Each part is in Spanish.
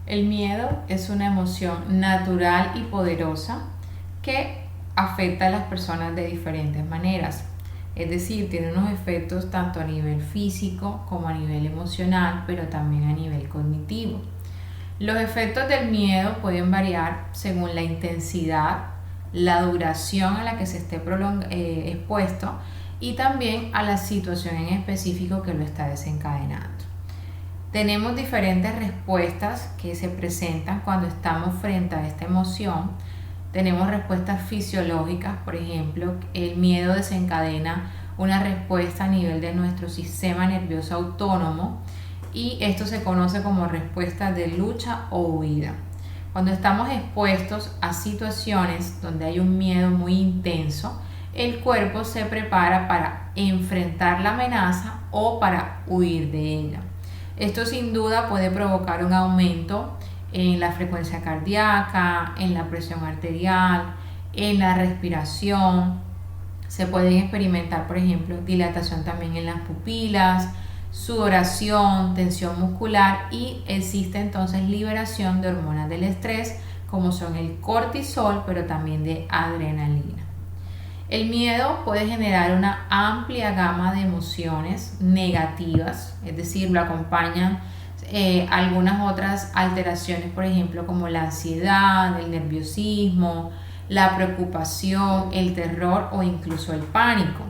El miedo es una emoción natural y poderosa que afecta a las personas de diferentes maneras. Es decir, tiene unos efectos tanto a nivel físico como a nivel emocional, pero también a nivel cognitivo. Los efectos del miedo pueden variar según la intensidad, la duración a la que se esté expuesto y también a la situación en específico que lo está desencadenando. Tenemos diferentes respuestas que se presentan cuando estamos frente a esta emoción. Tenemos respuestas fisiológicas, por ejemplo, el miedo desencadena una respuesta a nivel de nuestro sistema nervioso autónomo y esto se conoce como respuesta de lucha o huida. Cuando estamos expuestos a situaciones donde hay un miedo muy intenso, el cuerpo se prepara para enfrentar la amenaza o para huir de ella. Esto sin duda puede provocar un aumento en la frecuencia cardíaca, en la presión arterial, en la respiración. Se pueden experimentar, por ejemplo, dilatación también en las pupilas, sudoración, tensión muscular y existe entonces liberación de hormonas del estrés como son el cortisol, pero también de adrenalina. El miedo puede generar una amplia gama de emociones negativas, es decir, lo acompañan algunas otras alteraciones, por ejemplo, como la ansiedad, el nerviosismo, la preocupación, el terror o incluso el pánico.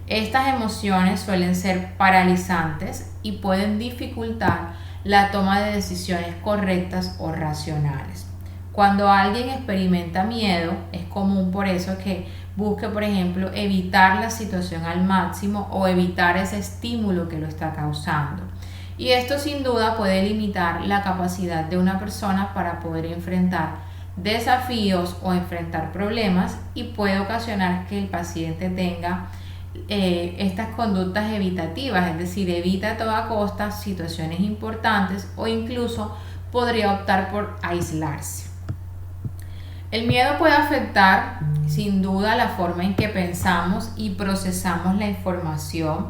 Estas emociones suelen ser paralizantes y pueden dificultar la toma de decisiones correctas o racionales. Cuando alguien experimenta miedo, es común por eso que busque, por ejemplo, evitar la situación al máximo o evitar ese estímulo que lo está causando. Y esto sin duda puede limitar la capacidad de una persona para poder enfrentar desafíos o enfrentar problemas y puede ocasionar que el paciente tenga estas conductas evitativas, es decir, evita a toda costa situaciones importantes o incluso podría optar por aislarse. El miedo puede afectar sin duda la forma en que pensamos y procesamos la información,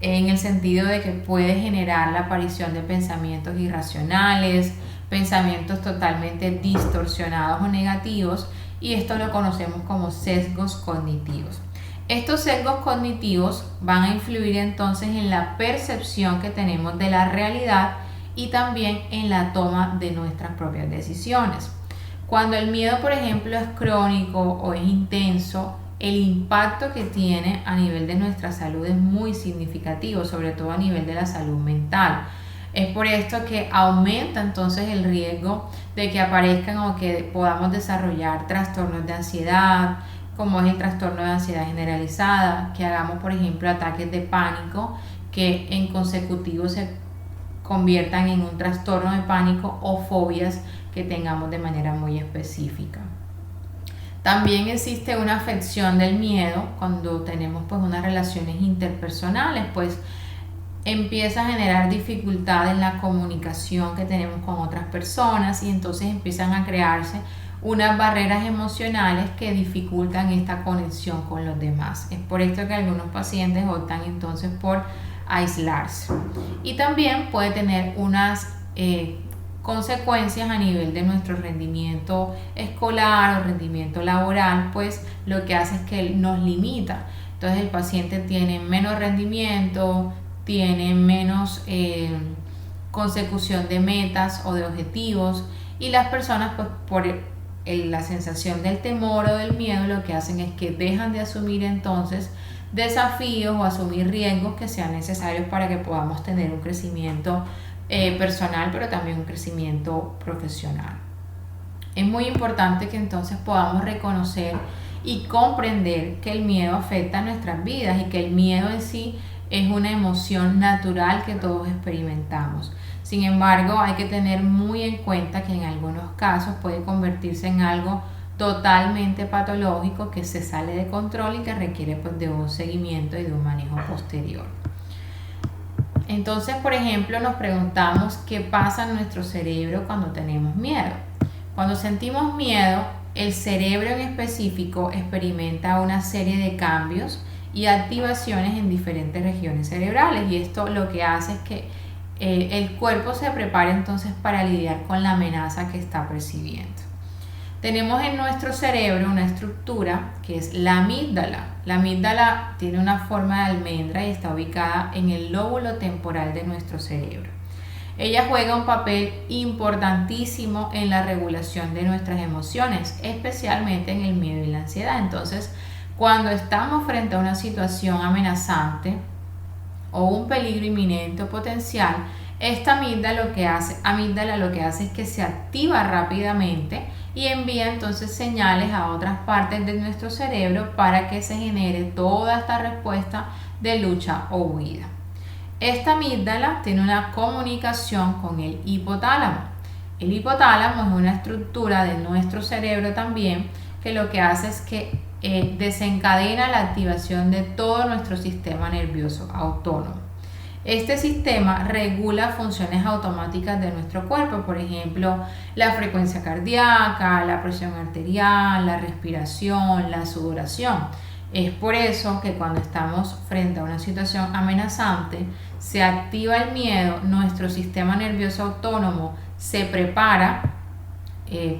en el sentido de que puede generar la aparición de pensamientos irracionales, pensamientos totalmente distorsionados o negativos, y esto lo conocemos como sesgos cognitivos. Estos sesgos cognitivos van a influir entonces en la percepción que tenemos de la realidad y también en la toma de nuestras propias decisiones. Cuando el miedo, por ejemplo, es crónico o es intenso, el impacto que tiene a nivel de nuestra salud es muy significativo, sobre todo a nivel de la salud mental. Es por esto que aumenta entonces el riesgo de que aparezcan o que podamos desarrollar trastornos de ansiedad, como es el trastorno de ansiedad generalizada, que hagamos, por ejemplo, ataques de pánico que en consecutivo se conviertan en un trastorno de pánico o fobias que tengamos de manera muy específica. También existe una afección del miedo cuando tenemos pues unas relaciones interpersonales, pues empieza a generar dificultad en la comunicación que tenemos con otras personas y entonces empiezan a crearse unas barreras emocionales que dificultan esta conexión con los demás. Es por esto que algunos pacientes optan entonces por aislarse. Y también puede tener unas consecuencias a nivel de nuestro rendimiento escolar o rendimiento laboral, pues lo que hace es que nos limita. Entonces el paciente tiene menos rendimiento, tiene menos consecución de metas o de objetivos y las personas pues por la sensación del temor o del miedo lo que hacen es que dejan de asumir entonces desafíos o asumir riesgos que sean necesarios para que podamos tener un crecimiento personal, pero también un crecimiento profesional. Es muy importante que entonces podamos reconocer y comprender que el miedo afecta a nuestras vidas y que el miedo en sí es una emoción natural que todos experimentamos. Sin embargo, hay que tener muy en cuenta que en algunos casos puede convertirse en algo totalmente patológico que se sale de control y que requiere pues, de un seguimiento y de un manejo posterior. Entonces, por ejemplo, nos preguntamos qué pasa en nuestro cerebro cuando tenemos miedo. Cuando sentimos miedo, el cerebro en específico experimenta una serie de cambios y activaciones en diferentes regiones cerebrales y esto lo que hace es que el cuerpo se prepara entonces para lidiar con la amenaza que está percibiendo. Tenemos en nuestro cerebro una estructura que es la amígdala. La amígdala tiene una forma de almendra y está ubicada en el lóbulo temporal de nuestro cerebro. Ella juega un papel importantísimo en la regulación de nuestras emociones, especialmente en el miedo y la ansiedad. Entonces, cuando estamos frente a una situación amenazante o un peligro inminente o potencial, esta amígdala lo que hace es que se activa rápidamente y envía entonces señales a otras partes de nuestro cerebro para que se genere toda esta respuesta de lucha o huida. Esta amígdala tiene una comunicación con el hipotálamo. El hipotálamo es una estructura de nuestro cerebro también que lo que hace es que desencadena la activación de todo nuestro sistema nervioso autónomo. Este sistema regula funciones automáticas de nuestro cuerpo, por ejemplo, la frecuencia cardíaca, la presión arterial, la respiración, la sudoración. Es por eso que cuando estamos frente a una situación amenazante, se activa el miedo, nuestro sistema nervioso autónomo se prepara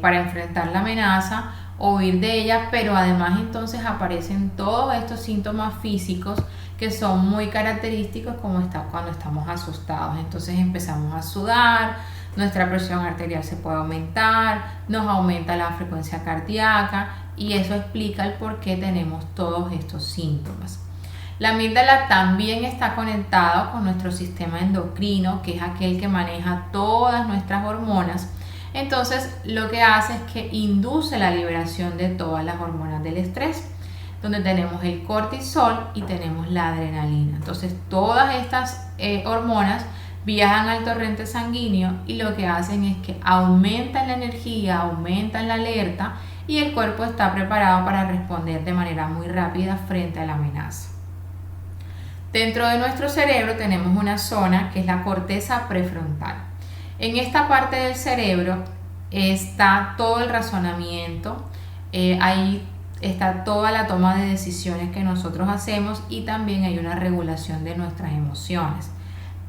para enfrentar la amenaza o huir de ella, pero además entonces aparecen todos estos síntomas físicos que son muy característicos cuando estamos asustados. Entonces empezamos a sudar, nuestra presión arterial se puede aumentar, nos aumenta la frecuencia cardíaca y eso explica el por qué tenemos todos estos síntomas. La amígdala también está conectada con nuestro sistema endocrino, que es aquel que maneja todas nuestras hormonas. Entonces lo que hace es que induce la liberación de todas las hormonas del estrés, donde tenemos el cortisol y tenemos la adrenalina. Entonces todas estas hormonas viajan al torrente sanguíneo y lo que hacen es que aumentan la energía, aumentan la alerta y el cuerpo está preparado para responder de manera muy rápida frente a la amenaza. Dentro de nuestro cerebro tenemos una zona que es la corteza prefrontal. En esta parte del cerebro está todo el razonamiento, ahí está toda la toma de decisiones que nosotros hacemos y también hay una regulación de nuestras emociones.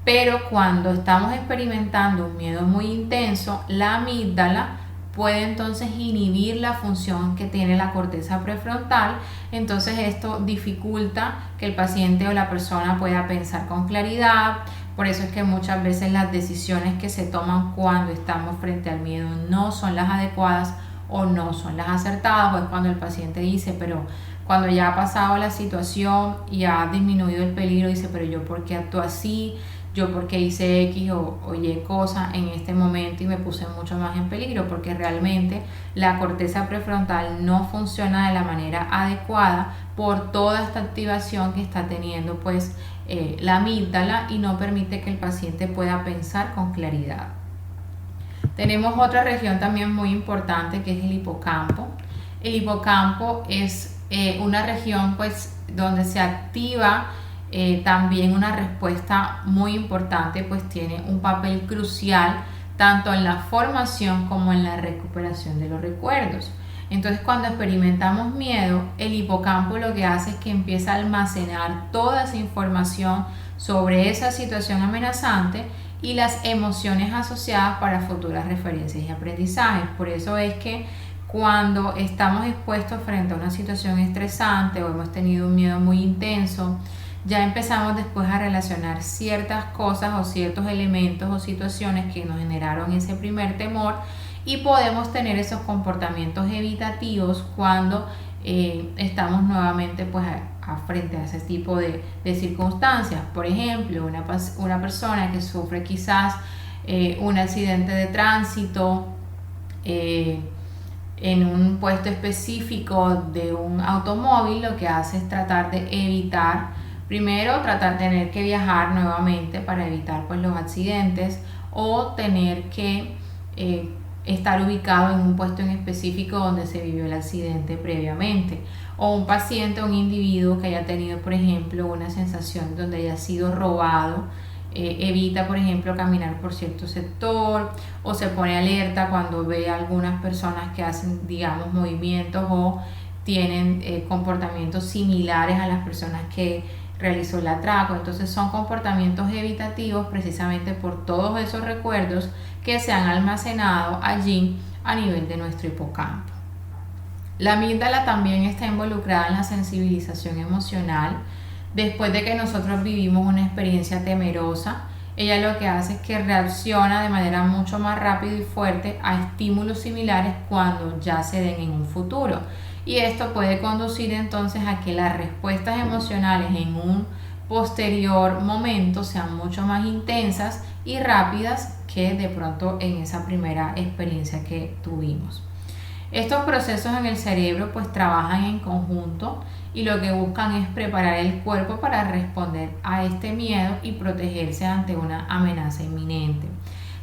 Pero cuando estamos experimentando un miedo muy intenso, la amígdala puede entonces inhibir la función que tiene la corteza prefrontal. Entonces esto dificulta que el paciente o la persona pueda pensar con claridad. Por eso es que muchas veces las decisiones que se toman cuando estamos frente al miedo no son las adecuadas o no son las acertadas, o es cuando el paciente dice, pero cuando ya ha pasado la situación y ha disminuido el peligro, dice, pero yo por qué actúo así, yo por qué hice X o Y cosa en este momento y me puse mucho más en peligro, porque realmente la corteza prefrontal no funciona de la manera adecuada por toda esta activación que está teniendo pues la amígdala y no permite que el paciente pueda pensar con claridad. Tenemos otra región también muy importante que es el hipocampo. El hipocampo es una región pues donde se activa también una respuesta muy importante, pues tiene un papel crucial tanto en la formación como en la recuperación de los recuerdos. Entonces cuando experimentamos miedo, el hipocampo lo que hace es que empieza a almacenar toda esa información sobre esa situación amenazante y las emociones asociadas para futuras referencias y aprendizajes. Por eso es que cuando estamos expuestos frente a una situación estresante o hemos tenido un miedo muy intenso, ya empezamos después a relacionar ciertas cosas o ciertos elementos o situaciones que nos generaron ese primer temor y podemos tener esos comportamientos evitativos cuando estamos nuevamente pues frente a ese tipo de circunstancias. Por ejemplo, una persona que sufre quizás un accidente de tránsito en un puesto específico de un automóvil, lo que hace es tratar de evitar, primero tratar de tener que viajar nuevamente para evitar pues los accidentes o tener que estar ubicado en un puesto en específico donde se vivió el accidente previamente, o un paciente, un individuo que haya tenido por ejemplo una sensación donde haya sido robado, evita por ejemplo caminar por cierto sector o se pone alerta cuando ve a algunas personas que hacen digamos movimientos o tienen comportamientos similares a las personas que realizó el atraco. Entonces son comportamientos evitativos precisamente por todos esos recuerdos que se han almacenado allí a nivel de nuestro hipocampo. La amígdala también está involucrada en la sensibilización emocional. Después de que nosotros vivimos una experiencia temerosa, ella lo que hace es que reacciona de manera mucho más rápida y fuerte a estímulos similares cuando ya se den en un futuro. Y esto puede conducir entonces a que las respuestas emocionales en un posterior momento sean mucho más intensas y rápidas que de pronto en esa primera experiencia que tuvimos. Estos procesos en el cerebro pues trabajan en conjunto y lo que buscan es preparar el cuerpo para responder a este miedo y protegerse ante una amenaza inminente.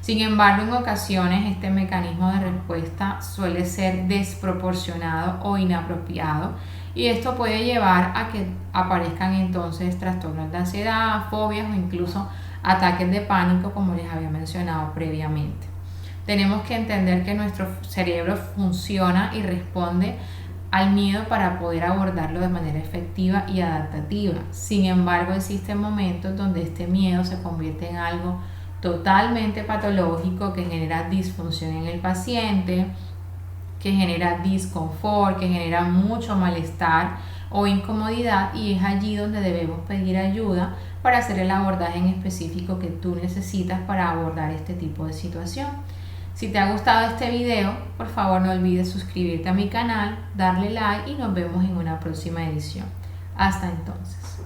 Sin embargo, en ocasiones este mecanismo de respuesta suele ser desproporcionado o inapropiado y esto puede llevar a que aparezcan entonces trastornos de ansiedad, fobias o incluso ataques de pánico, como les había mencionado previamente. Tenemos que entender que nuestro cerebro funciona y responde al miedo para poder abordarlo de manera efectiva y adaptativa. Sin embargo, existen momentos donde este miedo se convierte en algo totalmente patológico que genera disfunción en el paciente, que genera disconfort, que genera mucho malestar o incomodidad, y es allí donde debemos pedir ayuda para hacer el abordaje en específico que tú necesitas para abordar este tipo de situación. Si te ha gustado este video, por favor no olvides suscribirte a mi canal, darle like y nos vemos en una próxima edición. Hasta entonces.